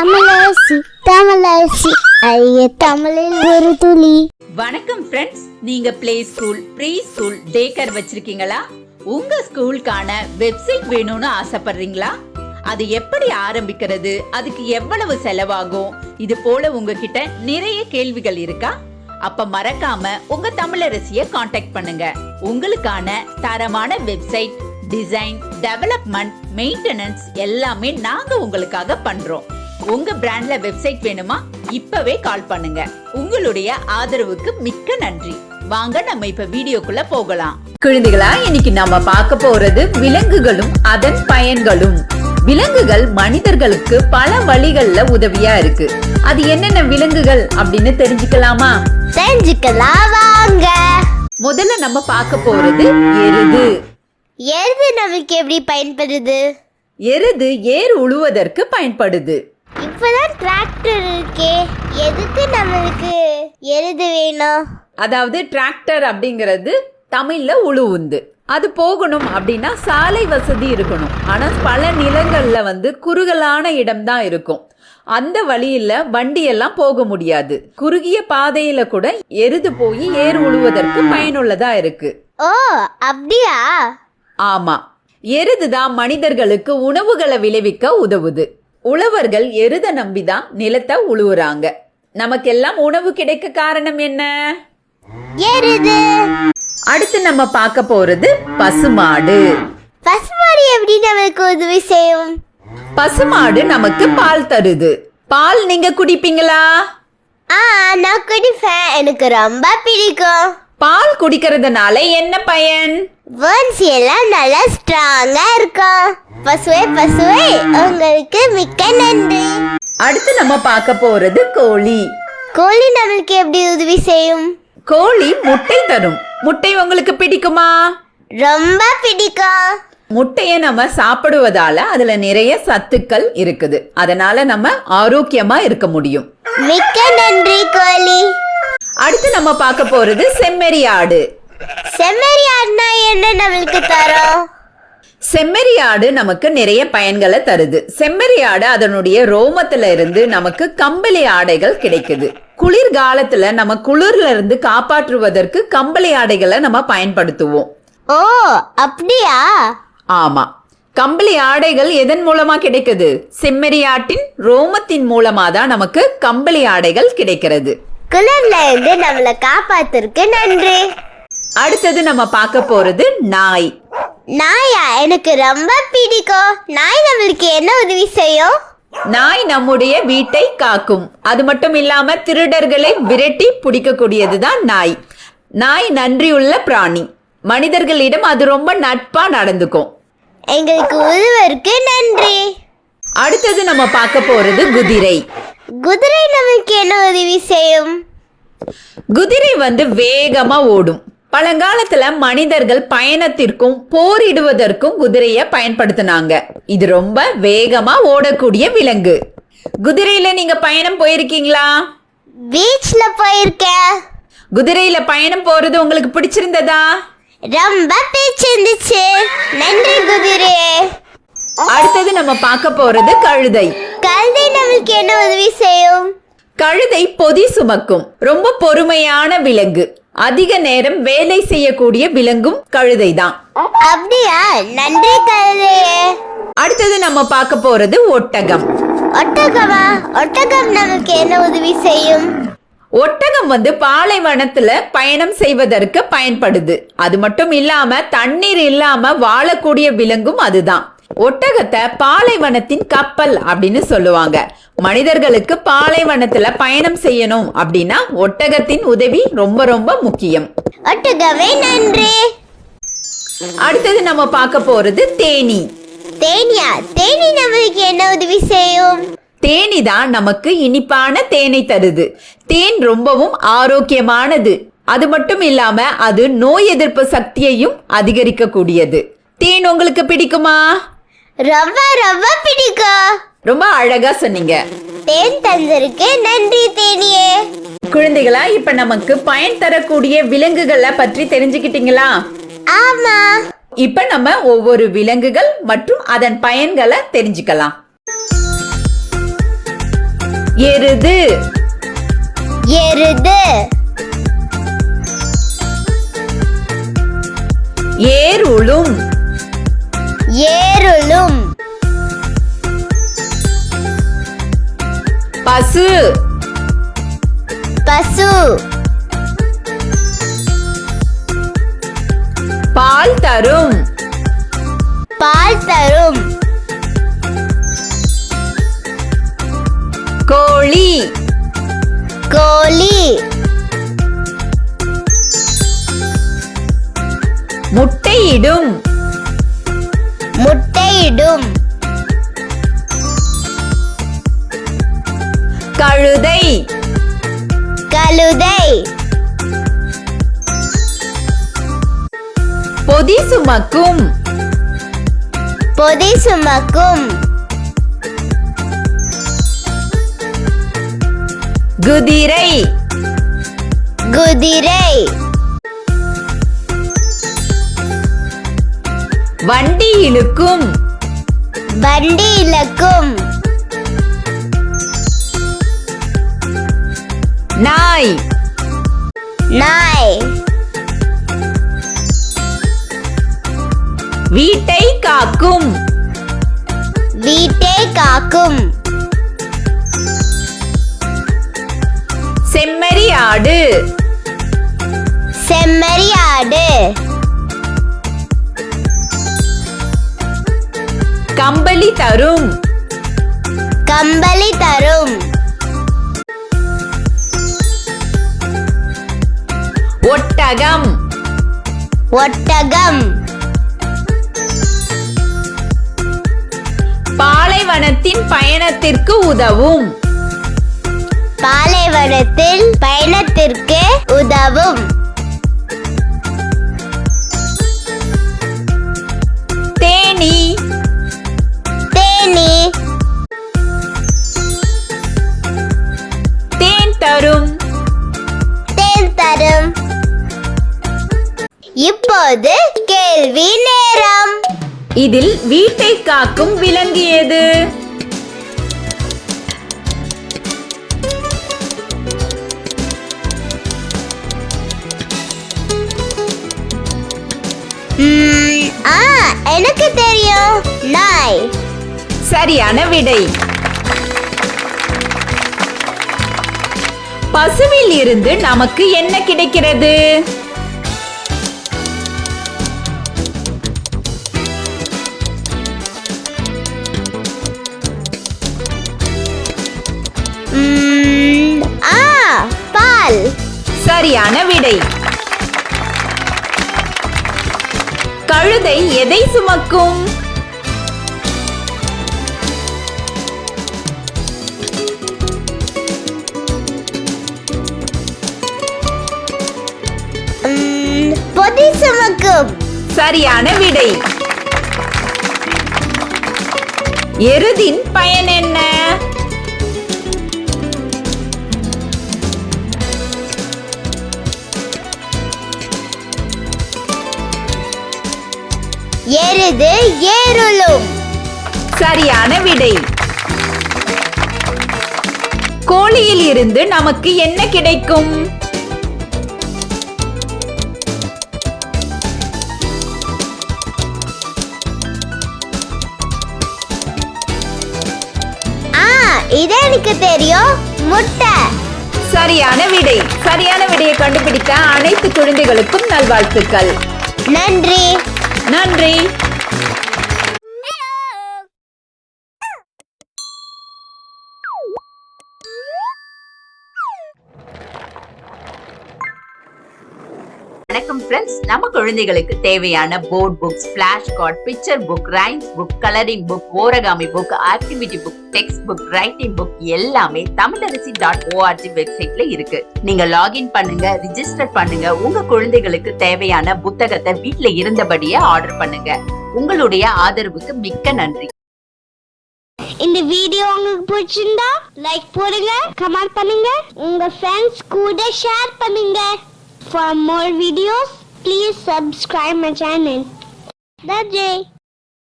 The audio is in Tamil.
தமிழரசி தமிழரசி ஐய தமிழில் ஒரு துளி. வணக்கம் ஃப்ரெண்ட்ஸ், நீங்க play school, pre school, day care வச்சிருக்கீங்களா? உங்க ஸ்கூலுக்கான வெப்சைட் வேணும்னு ஆசைப்படுறீங்களா? அது எப்படி ஆரம்பிக்கிறது, அதுக்கு எவ்வளவு செலவாகும், இது போல உங்ககிட்ட நிறைய கேள்விகள் இருக்கா? அப்ப மறக்காம உங்க தமிழரசியை காண்டாக்ட் பண்ணுங்க. உங்களுக்கான தரமான வெப்சைட் டிசைன், டெவலப்மெண்ட், மெயின்டெனன்ஸ் எல்லாமே நாங்க உங்களுக்காக பண்றோம். உங்க பிராண்ட்ல வெப்சைட் வேணுமா? இப்பவே கால் பண்ணுங்க. உங்களுடைய ஆதரவுக்கு மிக்க நன்றி. வாங்க நம்ம இப்ப வீடியோக்குள்ள போகலாம். குழந்தைகளா, இன்னைக்கு நாம பார்க்க போறது விலங்குகளும் அதன் பயன்களும். விலங்குகள் மனிதர்களுக்கு பல வழிகள்ல உதவியா இருக்கு. அது என்னென்ன விலங்குகள் அப்படின்னு தெரிஞ்சுக்கலாமா? தெரிஞ்சுக்கலாம் வாங்க. முதல்ல நம்ம பார்க்க போறது எருது. எருது நமக்கு எப்படி பயன்படுது? எருது ஏர் உழுவதற்கு பயன்படுது. இப்பதான் டிராக்டர் இருக்கே, எதுக்கு நம்மளுக்கு எருது வேணும்? அதாவது டிராக்டர் அப்படிங்கிறது தமிழ்ல உழுவுந்து. அது போகணும் அப்படின்னா சாலை வசதி இருக்கணும். ஆனா பல நிலங்கள்ல குறுகலான இடம் தான் இருக்கும். அந்த வழியில வண்டி எல்லாம் போக முடியாது. குறுகிய பாதையில கூட எருது போய் ஏர் உழுவதற்கு பயனுள்ளதா இருக்கு. ஓ, அப்படியா? ஆமா, எருதுதான் மனிதர்களுக்கு உணவுகளை விளைவிக்க உதவுது. உழவர்கள் எருத நம்பிதான் நிலத்தை உழுவுறாங்க. நமக்கெல்லாம் உணவு கிடைக்க காரணம் என்ன? எருது. அடுத்து நம்ம பார்க்க போறது பசுமாடு. பசுமாடு எப்படி நமக்கு உதவி செய்யும்? பசுமாடு நமக்கு பால் தருது. பால் நீங்க குடிப்பீங்களா? நான் குடிப்பேன், எனக்கு ரொம்ப பிடிக்கும். பால் குடிக்கிறதுனால என்ன பயன்? வேர்ன்ஸ் எல்லாம் நல்லா ஸ்ட்ராங்கா இருக்கும். பசுவே பசுவே, உங்களுக்கு மிக்க நன்றி. அடுத்து நம்ம பார்க்க போறது கோழி. கோழி நம்மளுக்கு எப்படி உதவி செய்யும்? கோழி முட்டை தரும். முட்டை உங்களுக்கு பிடிக்குமா? ரொம்ப பிடிக்கும். முட்டைய நம்ம சாப்பிடுவதால அதுல நிறைய சத்துக்கள் இருக்குது. அதனால நம்ம ஆரோக்கியமா இருக்க முடியும். மிக்க நன்றி கோழி. அடுத்து நம்ம பார்க்க போறது செம்மறி ஆடு. செம்மறி ஆடுனா என்ன நம்மளுக்கு தரும்? செம்மறி ஆடு நமக்கு நிறைய பயன்களை தருது. செம்மறி ஆடு அதனுடைய ரோமத்துல இருந்து நமக்கு கம்பளி ஆடைகள் கிடைக்குது. குளிர்காலத்துல நம்ம குளிர்ல இருந்து காப்பாற்றுவதற்கு கம்பளி ஆடைகளை நம்ம பயன்படுத்துவோம். ஓ, அப்படியா? ஆமா, கம்பளி ஆடைகள் எதன் மூலமா கிடைக்குது? செம்மறி ஆட்டின் ரோமத்தின் மூலமா தான் நமக்கு கம்பளி ஆடைகள் கிடைக்கிறது. குளிர்ல இருந்து நம்மளை காப்பாத்துறதுக்கு நன்றி. அடுத்தது நம்ம பார்க்க போறது நாய். நாயா? எனக்கு ரொம்ப பிடிக்கும். நாய் நம்மளுக்கு என்ன உதவி செய்யும்? நாய் நம்முடைய வீட்டை காக்கும். அது மட்டும் இல்லாம திருடர்களை விரட்டி பிடிக்கக்கூடியதுதான் நாய். நாய் நன்றியுள்ள பிராணி. மனிதர்களிடம் அது ரொம்ப நட்பா நடந்துக்கும். எங்களுக்கு உதவுவதற்கு நன்றி. அடுத்தது நம்ம பார்க்க போறது குதிரை. குதிரை நமக்கு என்ன உதவி செய்யும்? குதிரை வேகமா ஓடும். பழங்காலத்துல மனிதர்கள் பயணத்திற்கும் போரிடுவதற்கும் குதிரைய பயன்படுத்தினாங்க. இது ரொம்ப வேகமா ஓடக்கூடிய விலங்கு. குதிரையில நீங்க பயணம் போயிருக்கீங்களா? பீச்ல போயிருக்கேன். குதிரையில பயணம் போறது உங்களுக்கு பிடிச்சிருந்ததா? ரொம்ப பிடிச்சிருந்துச்சு. நன்றி குதிரையே. அடுத்தது நம்ம பார்க்க போறது கழுதை. கழுதை நம்மளுக்கு என்ன உதவி செய்யும்? கழுதை பொதி சுமக்கும். ரொம்ப பொறுமையான விலங்கு. அதிக நேரம் வேலை செய்யக்கூடிய விலங்கும் கழுதை தான். அப்படியா? நன்றி கழுதையே. அடுத்தது நம்ம பார்க்க போறது ஒட்டகம். ஒட்டகமா? ஒட்டகம் நமக்கு என்ன உதவி செய்யும்? ஒட்டகம் பாலைவனத்துல பயணம் செய்வதற்கு பயன்படுது. அது மட்டும் இல்லாம தண்ணீர் இல்லாம வாழக்கூடிய விலங்கும் அதுதான். ஒட்டகத்தை பாலைவனத்தின் கப்பல் அப்படின்னு சொல்லுவாங்க. மனிதர்களுக்கு பாலைவனத்துல பயணம் செய்யணும் அப்படின்னா ஒட்டகத்தின் உதவி ரொம்ப ரொம்ப முக்கியம். ஒட்டகமே நன்றி. அடுத்தது நம்ம பார்க்க போறது தேனி. தேனியா? தேனி நம்மளுக்கு என்ன உதவி செய்யும்? தேனி தான் நமக்கு இனிப்பான தேனை தருது. தேன் ரொம்பவும் ஆரோக்கியமானது. அது மட்டும் இல்லாம அது நோய் எதிர்ப்பு சக்தியையும் அதிகரிக்க கூடியது. தேன் உங்களுக்கு பிடிக்குமா? ரொம்ப ரொம்ப பிடிக்கும். ரொம்ப அழகா சொன்னீங்க. தேன் தந்தருக்கு நன்றி தேனியே. குழந்தைகளா, இப்ப நமக்கு பயன் தரக்கூடிய விலங்குகளை பற்றி தெரிஞ்சுக்கிட்டீங்களா? ஆமா. இப்ப நம்ம ஒவ்வொரு விலங்குகள் மற்றும் அதன் பயன்களை தெரிஞ்சுக்கலாம். எருது எருது ஏருளும் ஏருளும் பசு பசு பால் தரும் பால் தரும் கோழி கோழி முட்டையிடும் முட்டையிடும் கழுதை கழுதை பொதி சுமக்கும் பொதி சுமக்கும் குதிரை குதிரை வண்டி இழுக்கும் வண்டி இழுக்கும் நாய் நாய் வீட்டை காக்கும் வீட்டை காக்கும் செம்மறி ஆடு செம்மறி ஆடு கம்பளி தரும் கம்பளி தரும் ஒட்டகம் ஒட்டகம் பாலைவனத்தின் பயணத்திற்கு உதவும் பாலைவனத்தில் பயணத்திற்கு உதவும் தேனி தேனி தேன் தரும் தேன் தரும் இப்போது கேள்வி நேரம். இதில் வீட்டை காக்கும் விலங்கு எது? எனக்கு தெரியும், நாய். சரியான விடை. பசுவில் இருந்து நமக்கு என்ன கிடைக்கிறது? பால். சரியான விடை. கழுதை எதை சுமக்கும்? பொதி சுமக்கும். சரியான விடை. எருதின் பயன் என்ன? எருது ஏறுலும். சரியான விடை. கோழியில் இருந்து நமக்கு என்ன கிடைக்கும்? இது எனக்கு தெரியும், முட்டை. சரியான விடை. சரியான விடையை கண்டுபிடித்த அனைத்து குழந்தைகளுக்கும் நல்வாழ்த்துக்கள். நன்றி. நன்றி. வணக்கம் ஃப்ரெண்ட்ஸ். நம்ம குழந்தைகளுக்கு தேவையான board books, flash card, picture book, rhymes book, colouring book, origami book, activity book, text book, writing book எல்லாமே tamilaraசி.org வெப்சைட்ல இருக்கு. நீங்க லாகின் பண்ணுங்க, ரிஜிஸ்டர் பண்ணுங்க. உங்க குழந்தைகளுக்கு தேவையான புத்தகத்தை வீட்ல இருந்தபடியே ஆர்டர் பண்ணுங்க. உங்களுடைய ஆதரவுக்கு மிக்க நன்றி. இந்த வீடியோ உங்களுக்கு பிடிச்சிருந்தா லைக் போடுங்க, கமெண்ட் பண்ணுங்க, உங்க ஃப்ரெண்ட்ஸ் கூட ஷேர் பண்ணுங்க. For more videos, please subscribe my channel. That's it.